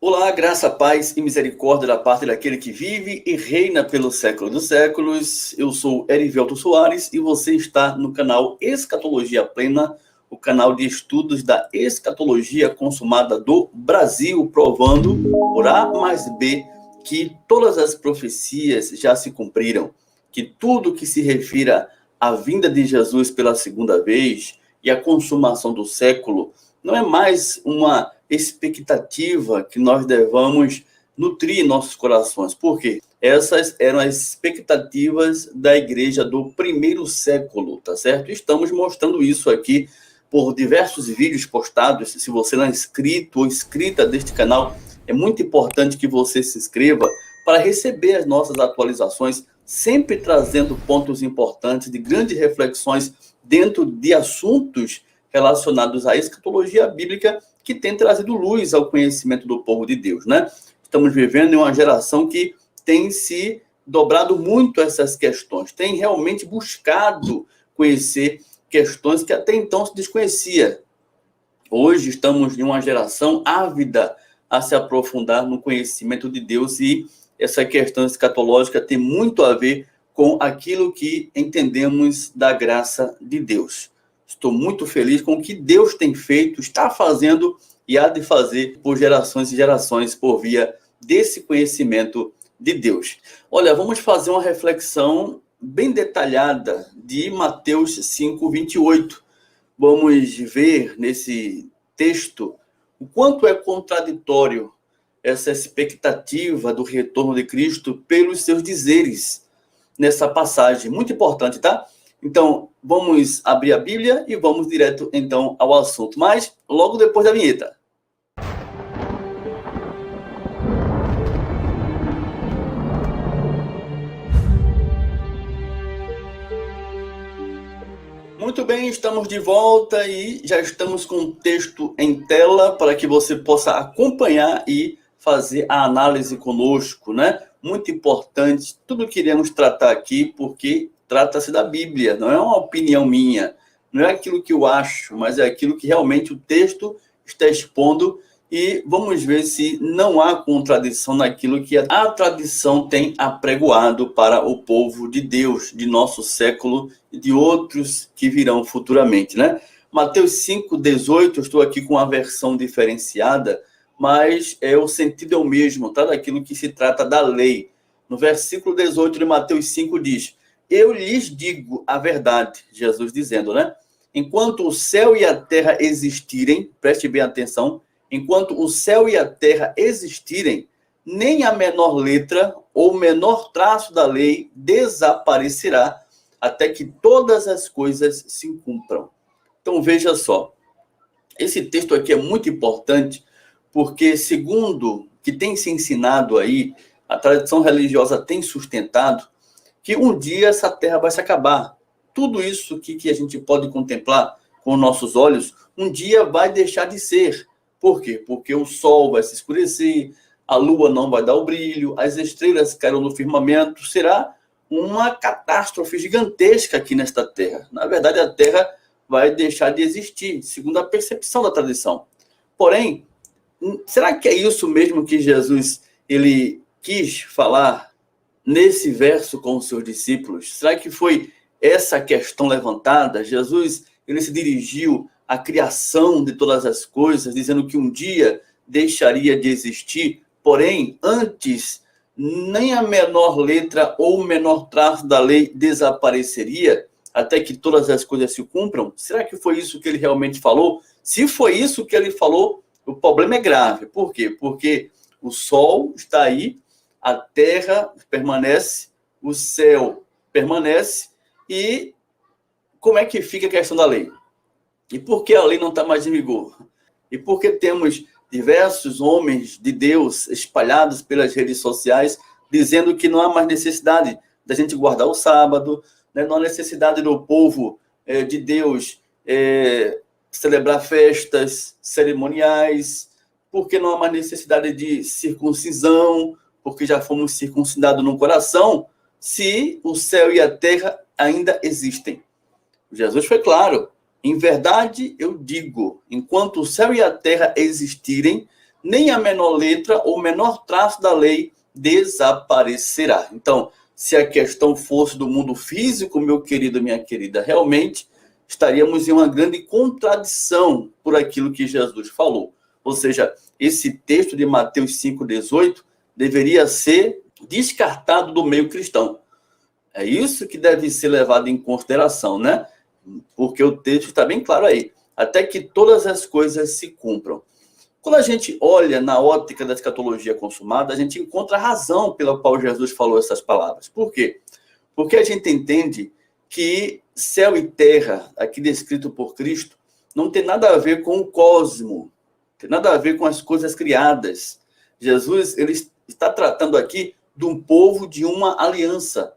Olá, graça, paz e misericórdia da parte daquele que vive e reina pelo século dos séculos. Eu sou Erivelto Soares e você está no canal Escatologia Plena, o canal de estudos da escatologia consumada do Brasil, provando por A mais B que todas as profecias já se cumpriram, que tudo que se refira à vinda de Jesus pela segunda vez e à consumação do século não é mais uma expectativa que nós devamos nutrir em nossos corações. Por quê? Essas eram as expectativas da igreja do primeiro século, tá certo? Estamos mostrando isso aqui por diversos vídeos postados. Se você não é inscrito ou inscrita deste canal, é muito importante que você se inscreva para receber as nossas atualizações, sempre trazendo pontos importantes de grandes reflexões dentro de assuntos relacionados à escatologia bíblica que tem trazido luz ao conhecimento do povo de Deus, né? Estamos vivendo em uma geração que tem se dobrado muito essas questões, tem realmente buscado conhecer questões que até então se desconhecia. Hoje estamos em uma geração ávida a se aprofundar no conhecimento de Deus e essa questão escatológica tem muito a ver com aquilo que entendemos da graça de Deus. Estou muito feliz com o que Deus tem feito, está fazendo e há de fazer por gerações e gerações por via desse conhecimento de Deus. Olha, vamos fazer uma reflexão bem detalhada de Mateus 5:28. Vamos ver nesse texto o quanto é contraditório essa expectativa do retorno de Cristo pelos seus dizeres nessa passagem. Muito importante, tá? Então, vamos abrir a Bíblia e vamos direto, então, ao assunto. Mas, logo depois da vinheta. Muito bem, estamos de volta e já estamos com o texto em tela para que você possa acompanhar e fazer a análise conosco, né? Muito importante, tudo que iremos tratar aqui, porque trata-se da Bíblia, não é uma opinião minha, não é aquilo que eu acho, mas é aquilo que realmente o texto está expondo e vamos ver se não há contradição naquilo que a tradição tem apregoado para o povo de Deus, de nosso século e de outros que virão futuramente, né? Mateus 5:18, eu estou aqui com a versão diferenciada, mas o sentido é o mesmo, tá? Daquilo que se trata da lei. No versículo 18 de Mateus 5 diz: eu lhes digo a verdade, Jesus dizendo, né? Enquanto o céu e a terra existirem, preste bem atenção, enquanto o céu e a terra existirem, nem a menor letra ou menor traço da lei desaparecerá até que todas as coisas se cumpram. Então veja só, esse texto aqui é muito importante porque, segundo que tem se ensinado aí, a tradição religiosa tem sustentado, que um dia essa terra vai se acabar. Tudo isso que a gente pode contemplar com nossos olhos, um dia vai deixar de ser. Por quê? Porque o sol vai se escurecer, a lua não vai dar o brilho, as estrelas cairão no firmamento, será uma catástrofe gigantesca aqui nesta terra. Na verdade, a terra vai deixar de existir, segundo a percepção da tradição. Porém, será que é isso mesmo que Jesus ele quis falar nesse verso com os seus discípulos? Será que foi essa questão levantada? Jesus ele se dirigiu à criação de todas as coisas, dizendo que um dia deixaria de existir, porém, antes, nem a menor letra ou o menor traço da lei desapareceria, até que todas as coisas se cumpram? Será que foi isso que ele realmente falou? Se foi isso que ele falou, o problema é grave. Por quê? Porque o sol está aí, a terra permanece, o céu permanece, e como é que fica a questão da lei? E por que a lei não está mais em vigor? E por que temos diversos homens de Deus espalhados pelas redes sociais dizendo que não há mais necessidade da gente guardar o sábado, né? Não há necessidade do povo de Deus celebrar festas cerimoniais, porque não há mais necessidade de circuncisão, porque já fomos circuncidados no coração, se o céu e a terra ainda existem. Jesus foi claro: em verdade eu digo, enquanto o céu e a terra existirem, nem a menor letra ou menor traço da lei desaparecerá. Então, se a questão fosse do mundo físico, meu querido, minha querida, realmente estaríamos em uma grande contradição por aquilo que Jesus falou. Ou seja, esse texto de Mateus 5,18 deveria ser descartado do meio cristão. É isso que deve ser levado em consideração, né? Porque o texto está bem claro aí. Até que todas as coisas se cumpram. Quando a gente olha na ótica da escatologia consumada, a gente encontra a razão pela qual Jesus falou essas palavras. Por quê? Porque a gente entende que céu e terra, aqui descrito por Cristo, não tem nada a ver com o cosmo, tem nada a ver com as coisas criadas. Jesus, ele está tratando aqui de um povo de uma aliança.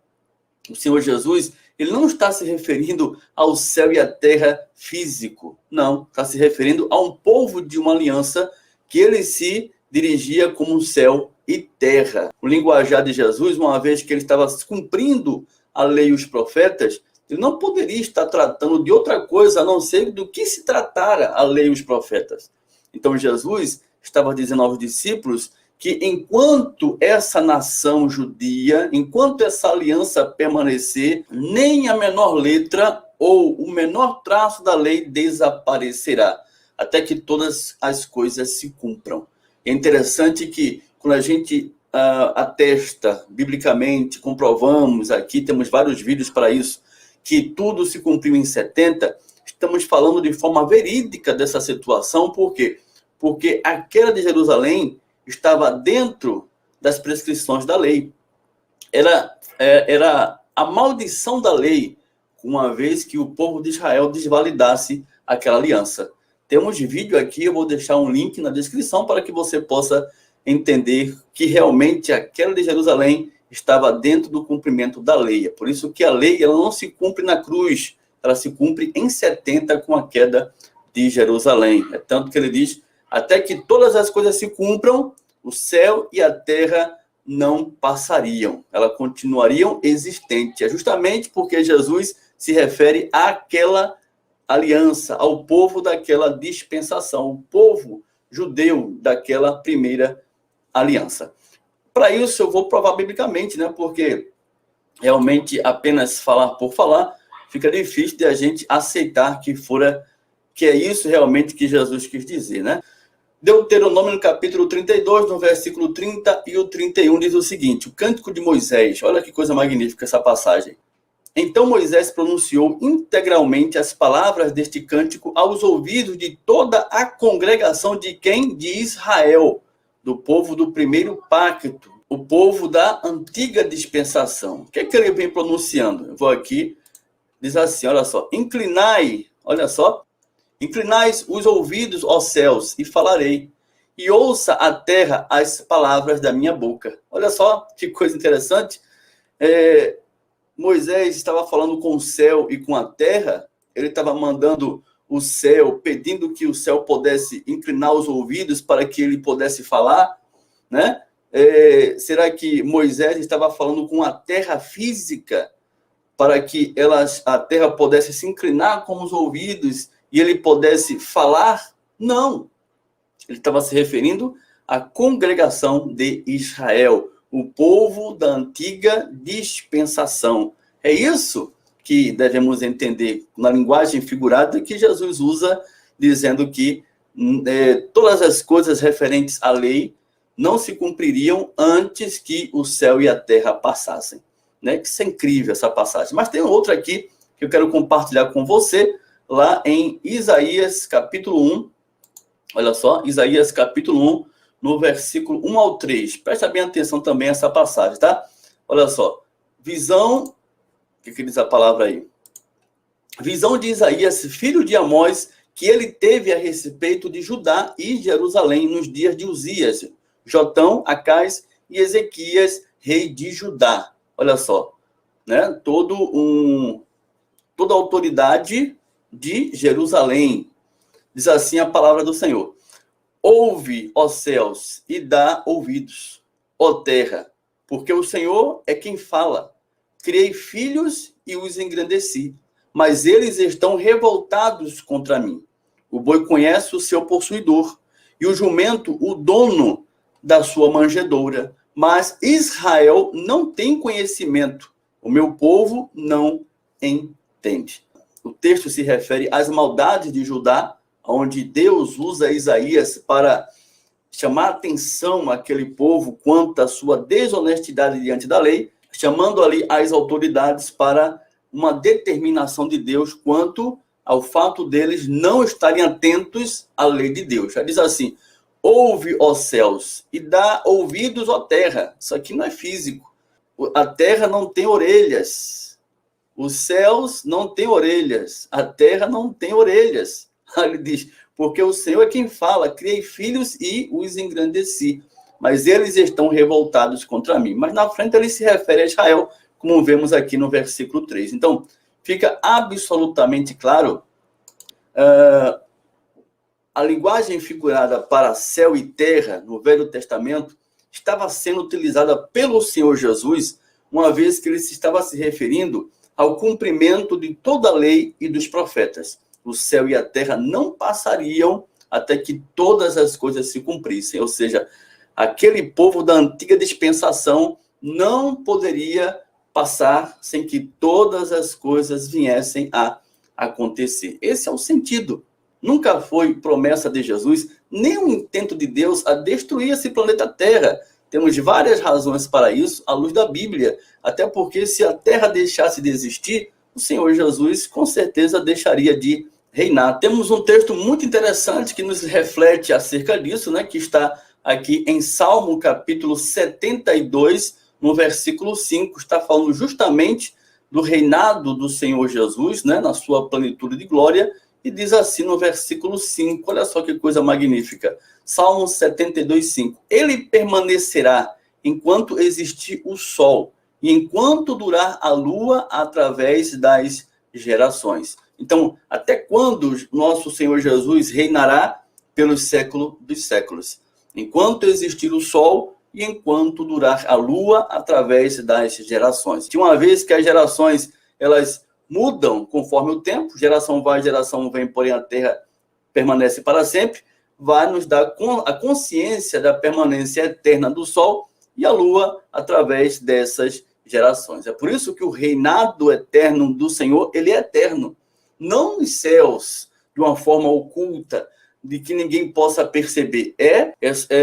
O Senhor Jesus, ele não está se referindo ao céu e à terra físico. Não, está se referindo a um povo de uma aliança que ele se dirigia como céu e terra. O linguajar de Jesus, uma vez que ele estava cumprindo a lei e os profetas, ele não poderia estar tratando de outra coisa a não ser do que se tratara a lei e os profetas. Então Jesus estava dizendo aos discípulos que enquanto essa nação judia, enquanto essa aliança permanecer, nem a menor letra ou o menor traço da lei desaparecerá, até que todas as coisas se cumpram. É interessante que quando a gente atesta biblicamente, comprovamos, aqui temos vários vídeos para isso, que tudo se cumpriu em 70, estamos falando de forma verídica dessa situação. Por quê? Porque a queda de Jerusalém estava dentro das prescrições da lei. Era a maldição da lei, uma vez que o povo de Israel desvalidasse aquela aliança. Temos vídeo aqui, eu vou deixar um link na descrição para que você possa entender que realmente a queda de Jerusalém estava dentro do cumprimento da lei. É por isso que a lei ela não se cumpre na cruz, ela se cumpre em 70 com a queda de Jerusalém. É tanto que ele diz, até que todas as coisas se cumpram, o céu e a terra não passariam, elas continuariam existentes. É justamente porque Jesus se refere àquela aliança, ao povo daquela dispensação, o povo judeu daquela primeira aliança. Para isso eu vou provar biblicamente, né? Porque realmente apenas falar por falar fica difícil de a gente aceitar que é isso realmente que Jesus quis dizer, né? Deuteronômio, no capítulo 32, no versículo 30 e o 31, diz o seguinte, o Cântico de Moisés, olha que coisa magnífica essa passagem. Então Moisés pronunciou integralmente as palavras deste cântico aos ouvidos de toda a congregação de quem? De Israel, do povo do primeiro pacto, o povo da antiga dispensação. O que é que ele vem pronunciando? Eu vou aqui, diz assim, olha só, inclinai os ouvidos, ó céus, e falarei, e ouça a terra as palavras da minha boca. Olha só que coisa interessante. Moisés estava falando com o céu e com a terra, ele estava mandando o céu, pedindo que o céu pudesse inclinar os ouvidos para que ele pudesse falar, né? Será que Moisés estava falando com a terra física para que a terra pudesse se inclinar com os ouvidos e ele pudesse falar? Não. Ele estava se referindo à congregação de Israel, o povo da antiga dispensação. É isso que devemos entender na linguagem figurada que Jesus usa, dizendo que todas as coisas referentes à lei não se cumpririam antes que o céu e a terra passassem. Né? Que isso é incrível, essa passagem. Mas tem outra aqui que eu quero compartilhar com você, lá em Isaías capítulo 1. Olha só, Isaías capítulo 1, no versículo 1 ao 3. Presta bem atenção também a essa passagem, tá? Olha só. Visão, o que diz a palavra aí? Visão de Isaías, filho de Amós, que ele teve a respeito de Judá e Jerusalém nos dias de Uzias, Jotão, Acais e Ezequias, rei de Judá. Olha só, né? Toda a autoridade de Jerusalém. Diz assim a palavra do Senhor. Ouve, ó céus, e dá ouvidos, ó terra, porque o Senhor é quem fala. Criei filhos e os engrandeci, mas eles estão revoltados contra mim. O boi conhece o seu possuidor, e o jumento o dono da sua manjedoura. Mas Israel não tem conhecimento, o meu povo não entende. O texto se refere às maldades de Judá, onde Deus usa Isaías para chamar atenção àquele povo quanto à sua desonestidade diante da lei, chamando ali as autoridades para uma determinação de Deus quanto ao fato deles não estarem atentos à lei de Deus. Já diz assim: ouve, ó céus, e dá ouvidos, ó terra. Isso aqui não é físico. A terra não tem orelhas. Os céus não têm orelhas. A terra não tem orelhas. Ele diz, porque o Senhor é quem fala, criei filhos e os engrandeci. Mas eles estão revoltados contra mim. Mas na frente ele se refere a Israel, como vemos aqui no versículo 3. Então, fica absolutamente claro a linguagem figurada para céu e terra no Velho Testamento estava sendo utilizada pelo Senhor Jesus, uma vez que ele estava se referindo ao cumprimento de toda a lei e dos profetas. O céu e a terra não passariam até que todas as coisas se cumprissem. Ou seja, aquele povo da antiga dispensação não poderia passar sem que todas as coisas viessem a acontecer. Esse é o sentido. Nunca foi promessa de Jesus, nem um intento de Deus a destruir esse planeta Terra. Temos várias razões para isso, à luz da Bíblia. Até porque se a Terra deixasse de existir, o Senhor Jesus com certeza deixaria de reinar. Temos um texto muito interessante que nos reflete acerca disso, né, que está aqui em Salmo capítulo 72, no versículo 5, está falando justamente do reinado do Senhor Jesus, né, na sua plenitude de glória, e diz assim no versículo 5, olha só que coisa magnífica, Salmo 72, 5, ele permanecerá enquanto existir o sol, e enquanto durar a lua através das gerações. Então, até quando nosso Senhor Jesus reinará pelos séculos dos séculos? Enquanto existir o sol e enquanto durar a lua através das gerações. De uma vez que as gerações, elas mudam conforme o tempo, geração vai, geração vem, porém a terra permanece para sempre, vai nos dar a consciência da permanência eterna do sol e a lua através dessas gerações. É por isso que o reinado eterno do Senhor, ele é eterno. Não nos céus, de uma forma oculta, de que ninguém possa perceber. É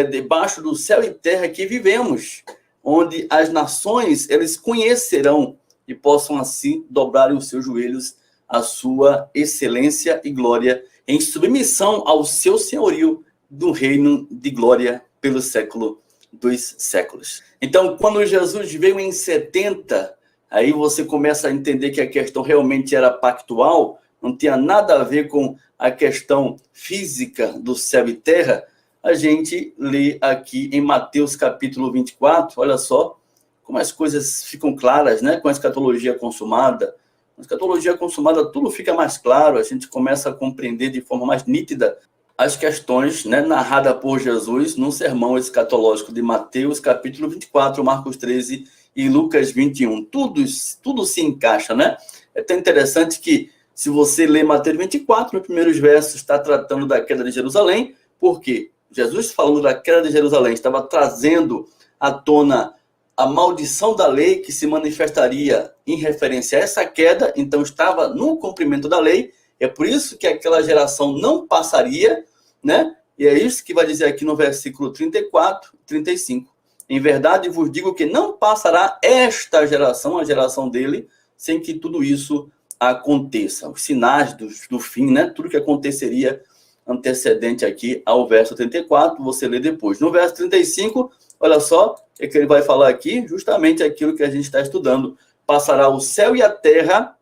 debaixo do céu e terra que vivemos, onde as nações, eles conhecerão e possam assim dobrarem os seus joelhos à sua excelência e glória, em submissão ao seu senhorio do reino de glória pelo século dos séculos. Então, quando Jesus veio em 70, aí você começa a entender que a questão realmente era pactual, não tinha nada a ver com a questão física do céu e terra. A gente lê aqui em Mateus capítulo 24, olha só, como as coisas ficam claras, né? Com a escatologia consumada. Com a escatologia consumada, tudo fica mais claro, a gente começa a compreender de forma mais nítida as questões, né, narradas por Jesus no sermão escatológico de Mateus, capítulo 24, Marcos 13 e Lucas 21. Tudo se encaixa, né? É tão interessante que, se você ler Mateus 24, nos primeiros versos, está tratando da queda de Jerusalém, porque Jesus, falando da queda de Jerusalém, estava trazendo à tona a maldição da lei que se manifestaria em referência a essa queda, então estava no cumprimento da lei, é por isso que aquela geração não passaria, né? E é isso que vai dizer aqui no versículo 34, 35. Em verdade vos digo que não passará esta geração, a geração dele, sem que tudo isso aconteça. Os sinais do fim, né? Tudo que aconteceria antecedente aqui ao verso 34, você lê depois. No verso 35, olha só, é que ele vai falar aqui justamente aquilo que a gente está estudando. Passará o céu e a terra,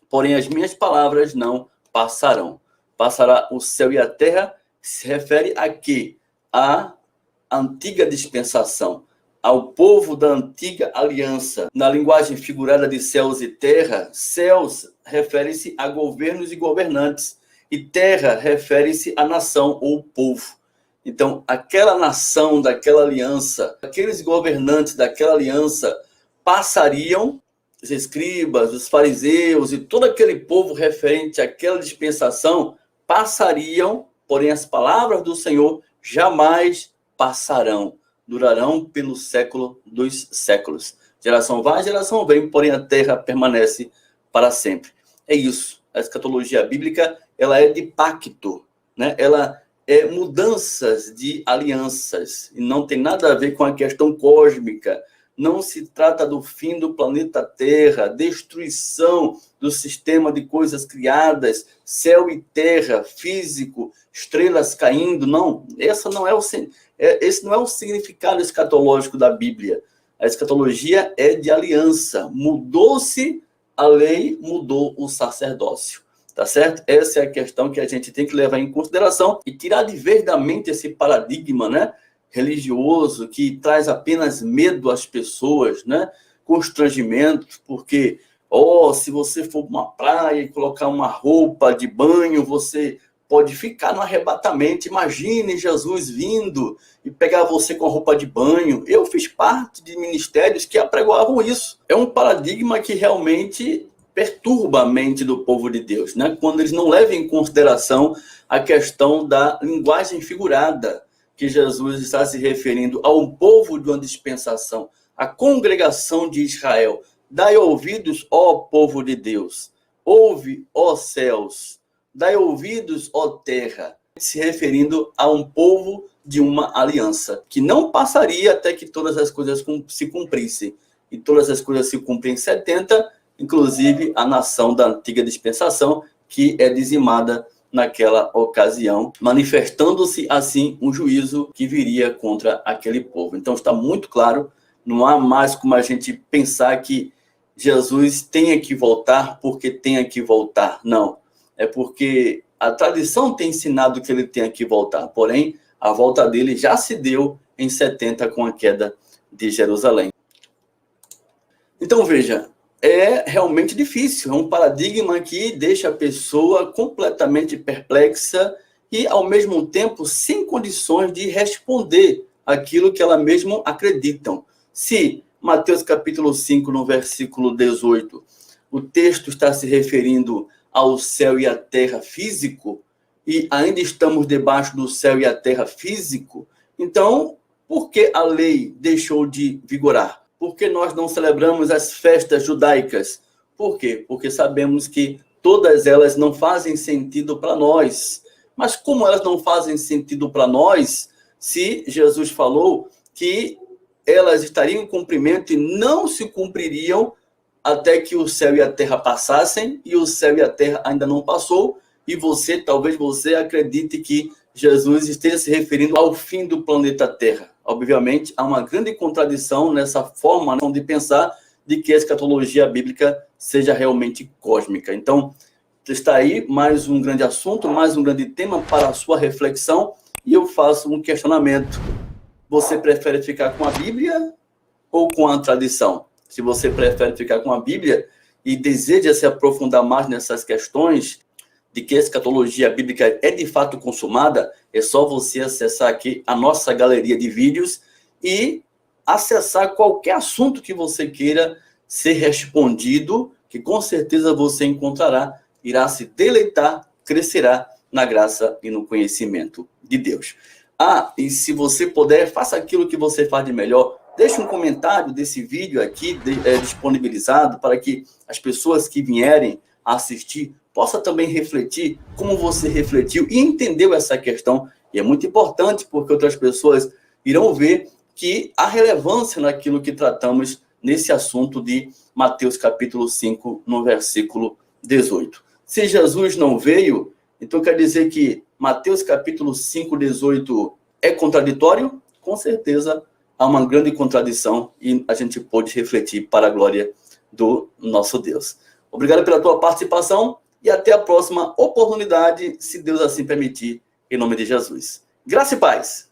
porém as minhas palavras não passarão. Passará o céu e a terra, se refere a quê? A antiga dispensação, ao povo da antiga aliança. Na linguagem figurada de céus e terra, céus refere-se a governos e governantes, e terra refere-se à nação ou povo. Então, aquela nação daquela aliança, aqueles governantes daquela aliança passariam, os escribas, os fariseus e todo aquele povo referente àquela dispensação passariam, porém as palavras do Senhor jamais passarão, durarão pelo século dos séculos. Geração vai, geração vem, porém a terra permanece para sempre. É isso. A escatologia bíblica, ela é de pacto, né? Ela é mudanças de alianças e não tem nada a ver com a questão cósmica. Não se trata do fim do planeta Terra, destruição do sistema de coisas criadas, céu e terra, físico, estrelas caindo. Não, esse não é o significado escatológico da Bíblia. A escatologia é de aliança. Mudou-se a lei, mudou o sacerdócio. Tá certo? Essa é a questão que a gente tem que levar em consideração e tirar de vez da mente esse paradigma, né, religioso que traz apenas medo às pessoas, né, constrangimento, porque, se você for para uma praia e colocar uma roupa de banho, você pode ficar no arrebatamento. Imagine Jesus vindo e pegar você com a roupa de banho. Eu fiz parte de ministérios que apregoavam isso. É um paradigma que realmente perturba a mente do povo de Deus, né? Quando eles não levam em consideração a questão da linguagem figurada, que Jesus está se referindo ao povo de uma dispensação, a congregação de Israel. Dai ouvidos, ó povo de Deus, ouve, ó céus, dai ouvidos, ó terra, se referindo a um povo de uma aliança, que não passaria até que todas as coisas se cumprissem. E todas as coisas se cumprem em 70, inclusive a nação da antiga dispensação, que é dizimada naquela ocasião, manifestando-se assim um juízo que viria contra aquele povo. Então está muito claro, não há mais como a gente pensar que Jesus tenha que voltar porque tenha que voltar. Não, é porque a tradição tem ensinado que ele tenha que voltar, porém a volta dele já se deu em 70 com a queda de Jerusalém. Então veja, é realmente difícil, é um paradigma que deixa a pessoa completamente perplexa e, ao mesmo tempo, sem condições de responder aquilo que ela mesma acreditam. Se Mateus capítulo 5, no versículo 18, o texto está se referindo ao céu e à terra físico, e ainda estamos debaixo do céu e a terra físico, então, por que a lei deixou de vigorar? Por que nós não celebramos as festas judaicas? Por quê? Porque sabemos que todas elas não fazem sentido para nós. Mas como elas não fazem sentido para nós, se Jesus falou que elas estariam em cumprimento e não se cumpririam até que o céu e a terra passassem, e o céu e a terra ainda não passou, e talvez você acredite que Jesus esteja se referindo ao fim do planeta Terra. Obviamente, há uma grande contradição nessa forma de pensar de que a escatologia bíblica seja realmente cósmica. Então, está aí mais um grande assunto, mais um grande tema para a sua reflexão, e eu faço um questionamento. Você prefere ficar com a Bíblia ou com a tradição? Se você prefere ficar com a Bíblia e deseja se aprofundar mais nessas questões de que a escatologia bíblica é de fato consumada, é só você acessar aqui a nossa galeria de vídeos e acessar qualquer assunto que você queira ser respondido, que com certeza você encontrará, irá se deleitar, crescerá na graça e no conhecimento de Deus. E se você puder, faça aquilo que você faz de melhor. Deixe um comentário desse vídeo aqui disponibilizado para que as pessoas que vierem a assistir possam também refletir como você refletiu e entendeu essa questão. E é muito importante porque outras pessoas irão ver que há relevância naquilo que tratamos nesse assunto de Mateus capítulo 5, no versículo 18. Se Jesus não veio, então quer dizer que Mateus capítulo 5, 18 é contraditório? Com certeza há uma grande contradição e a gente pode refletir para a glória do nosso Deus. Obrigado pela tua participação e até a próxima oportunidade, se Deus assim permitir, em nome de Jesus. Graça e paz!